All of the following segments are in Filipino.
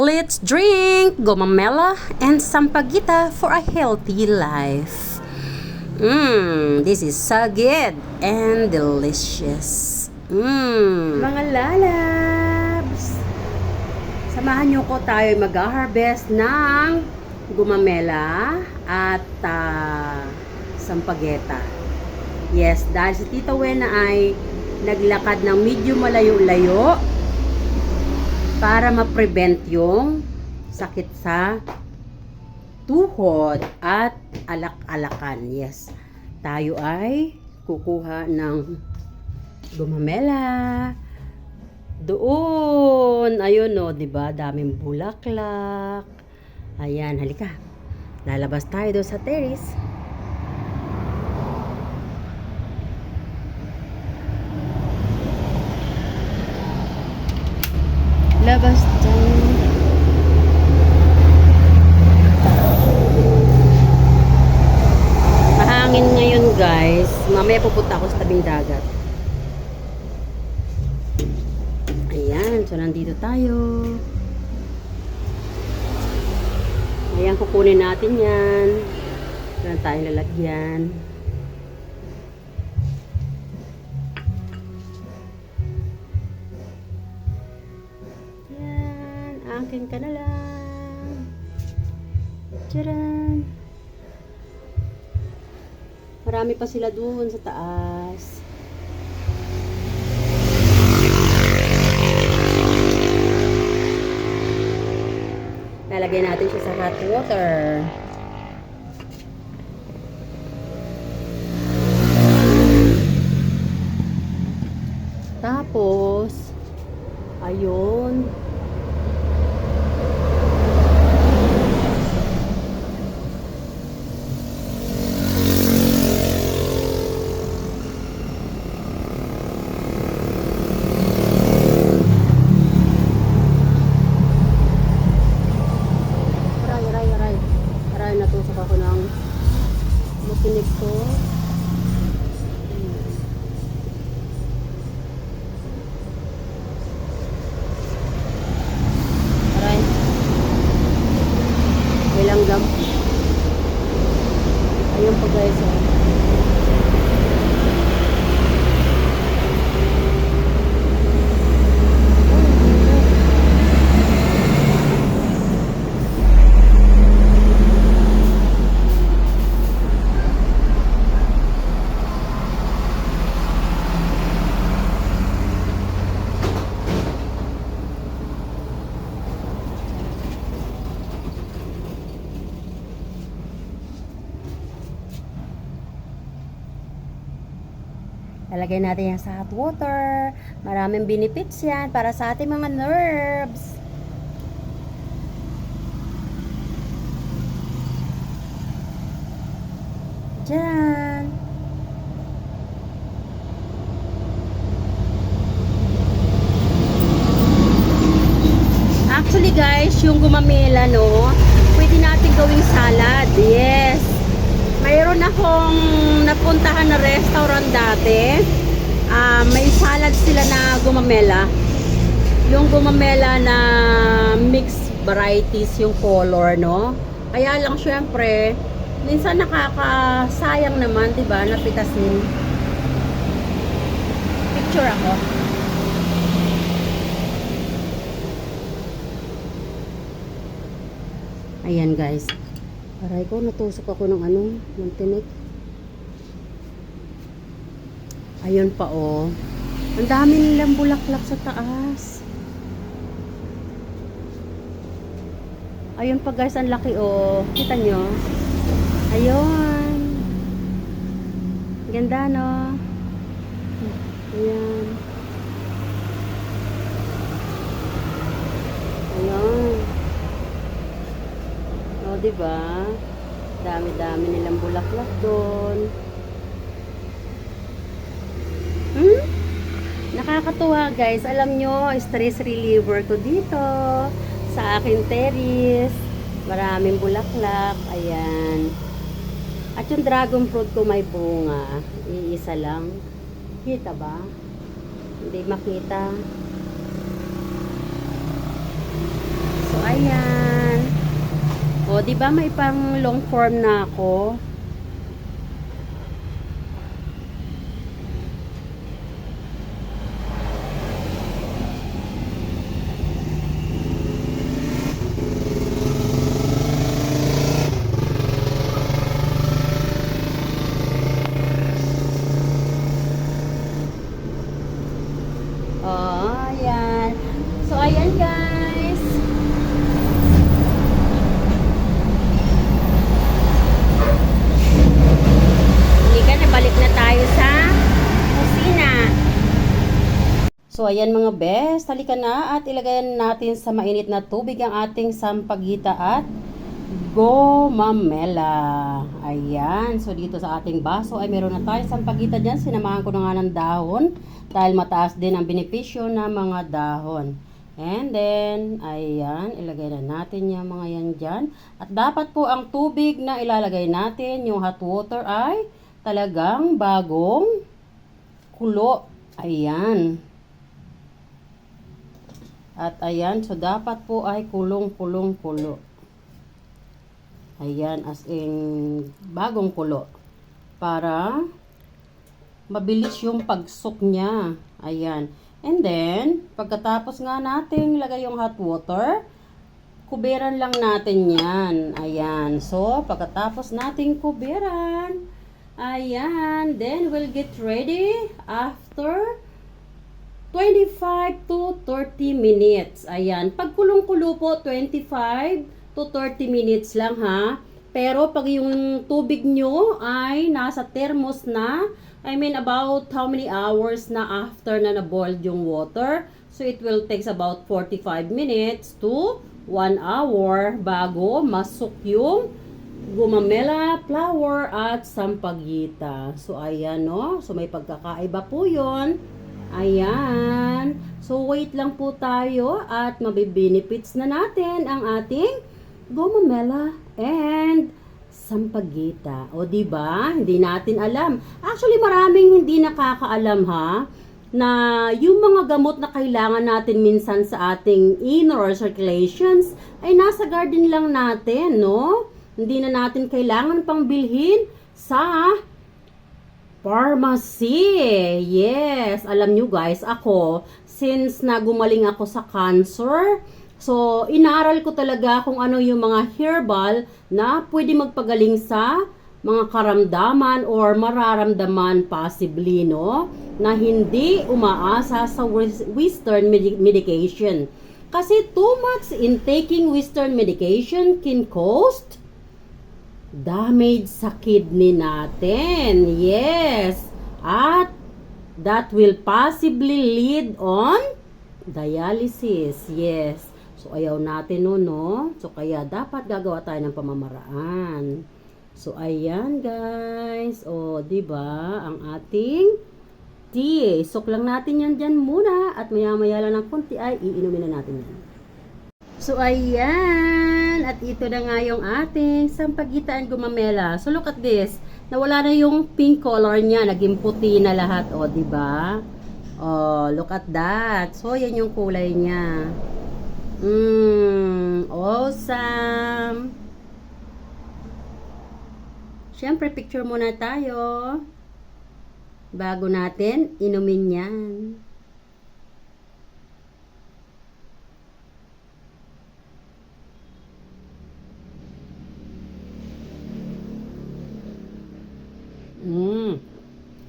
Let's drink gomamela and sampaguita for a healthy life. This is so good and delicious. Mga lalabs, samahan nyo ko tayo mag-harvest ng gomamela at sampaguita. Yes, dahil si Tita Wena ay naglakad ng medyo malayo-layo para ma-prevent yung sakit sa tuhod at alak-alakan. Yes, tayo ay kukuha ng gomamela. Doon, ayun o, diba? Daming bulaklak. Ayan, halika. Lalabas tayo doon sa terrace. Labas dyan. Mahangin ngayon guys. Mamaya pupunta ako sa tabing dagat. Ayan. So nandito tayo. Ayan, kukunin natin yan. Meron tayong lalagyan. Akin ka na lang. Tcharan! Marami pa sila doon sa taas. Lalagay natin siya sa hot water. Tapos, ayun. Natusok ako ng makinig ko. Aray. May langgam. Ayun po guys. Lalagay natin yan sa hot water. Maraming benefits yan para sa ating mga nerves. Diyan. Actually guys, yung gomamela no, pwede natin gawing salad. Yes. Mayroon akong napuntahan na restaurant dati. May salad sila na gomamela. Yung gomamela na mixed varieties yung color, no? Kaya lang syempre, minsan nakakasayang naman, 'di ba? Napitasin. Picture ako. Ayan guys. Aray ko, natusok ako ng ng tinik. Ayun pa oh. Ang dami nilang bulaklak sa taas. Ayun pa guys, ang laki oh. Kita nyo? Ayun. Ganda no? Ayan. Ayun. O, diba? Dami-dami nilang bulaklak doon. Nakakatuwa guys. Alam nyo, stress reliever ko dito sa akin terrace. Maraming bulaklak. Ayan. At yung dragon fruit ko may bunga. Iisa lang. Kita ba? Hindi makita. So, ayan. Ayan. O, di ba may pang long form na ako? Oh, ayan. So, ayan guys. Halika na, balik na tayo sa kusina. So, ayan mga best. Halika na at ilagay natin sa mainit na tubig ang ating sampaguita at gomamela. Ayan. So, dito sa ating baso ay meron na tayo sampaguita dyan. Sinamahan ko na nga ng dahon dahil mataas din ang benepisyo ng mga dahon. And then, ayan, ilagay na natin yung mga yan dyan. At dapat po ang tubig na ilalagay natin, yung hot water ay talagang bagong kulo. Ayan. At ayan, so dapat po ay kulong-kulong-kulo. Ayan, as in bagong kulo. Para mabilis yung pagsok niya. Ayan. And then, pagkatapos nga natin lagay yung hot water, kuberan lang natin yan. Ayan. So, pagkatapos natin kuberan, ayan, then we'll get ready after 25 to 30 minutes. Ayan. Pag kulong-kulo po, 25 to 30 minutes lang ha. Pero pag yung tubig nyo ay nasa thermos na, I mean about how many hours na after na na-boiled yung water. So it will takes about 45 minutes to 1 hour bago masuk yung gomamela, flour at sampaguita. So ayan no. So may pagkakaiba po yun. Ayan. So wait lang po tayo at mabibenefits na natin ang ating gomamela and sampaguita. O di ba? Hindi natin alam. Actually, maraming hindi nakakaalam ha na yung mga gamot na kailangan natin minsan sa ating inner circulations ay nasa garden lang natin, no? Hindi na natin kailangan pang bilhin sa pharmacy. Yes, alam nyo guys, ako since nagumaling ako sa cancer, so, inaral ko talaga kung ano yung mga herbal na pwede magpagaling sa mga karamdaman or mararamdaman possibly, no? Na hindi umaasa sa Western medication. Kasi too much in taking Western medication can cause damage sa kidney natin. Yes. At that will possibly lead on dialysis. Yes. So, ayaw natin no? So, kaya dapat gagawa tayo ng pamamaraan. So, ayan guys. O, diba? Ang ating tea. Sok lang natin yan dyan muna. At maya-maya lang ng konti ay iinumin na natin yan. So, ayan. At ito na nga yung ating sampaguita and gomamela. So, look at this. Nawala na yung pink color niya. Naging puti na lahat. O, diba? O, look at that. So, yan yung kulay niya. Awesome. Siyempre, picture muna tayo. Bago natin inumin yan.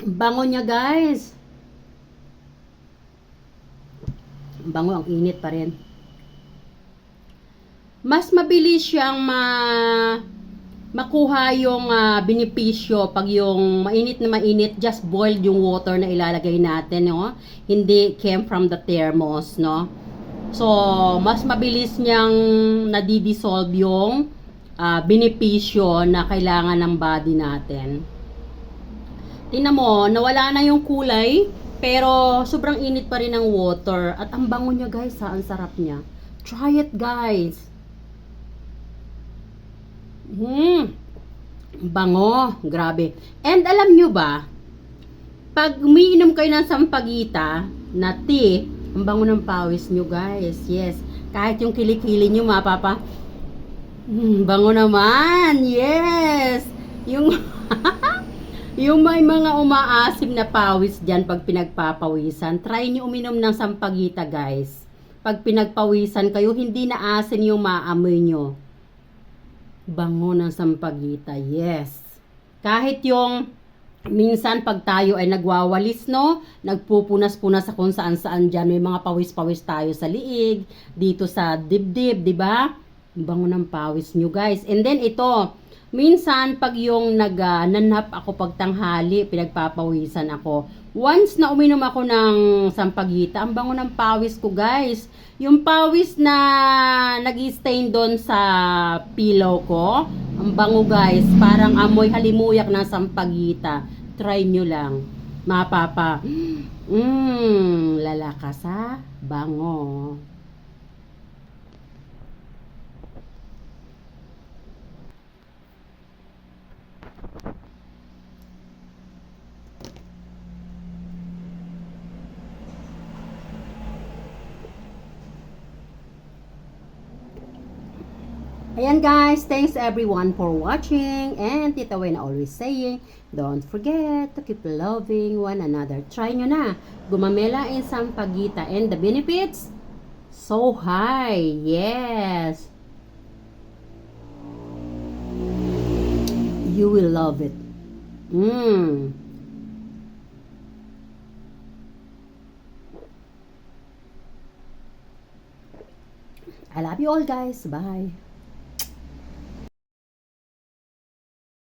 Bango niya guys. Bango, ang init pa rin. Mas mabilis siyang makuha yung benepisyo pag yung mainit na mainit, just boiled yung water na ilalagay natin, no? Hindi came from the thermos, no? So, mas mabilis niyang nadidissolve yung benepisyo na kailangan ng body natin. Tingnan mo, nawala na yung kulay, pero sobrang init pa rin ng water. At ang bango niya guys, ang sarap niya. Try it guys. Bango, grabe. And alam nyo ba, pag umiinom kayo ng sampaguita na tea, ang bango ng pawis nyo guys. Yes, Kahit yung kilikili nyo, mapapa. Bango naman. Yes. Yung yung may mga umaasim na pawis dyan pag pinagpapawisan, try nyo uminom ng sampagita, guys. Pag pinagpawisan kayo, hindi na asin yung maamoy nyo. Bango ng sampagita. Yes. Kahit yung minsan pag tayo ay nagwawalis, no? Nagpupunas-punas sa kung saan-saan dyan. May mga pawis-pawis tayo sa liig, dito sa dibdib, di ba? Bango ng pawis nyo, guys. And then ito, minsan pag yung nanap ako pag tanghali, pinagpapawisan ako. Once na uminom ako ng sampagita, ang bango ng pawis ko, guys. Yung pawis na nag-stain doon sa pillow ko, ang bango, guys. Parang amoy halimuyak ng sampagita. Try nyo lang. Mapapa. Lalakas ha. Bango. Ayan guys, thanks everyone for watching, and Tita Wen always saying, don't forget to keep loving one another. Try nyo na, gumamela in sampagita, and the benefits, so high, yes. You will love it. I love you all guys, bye.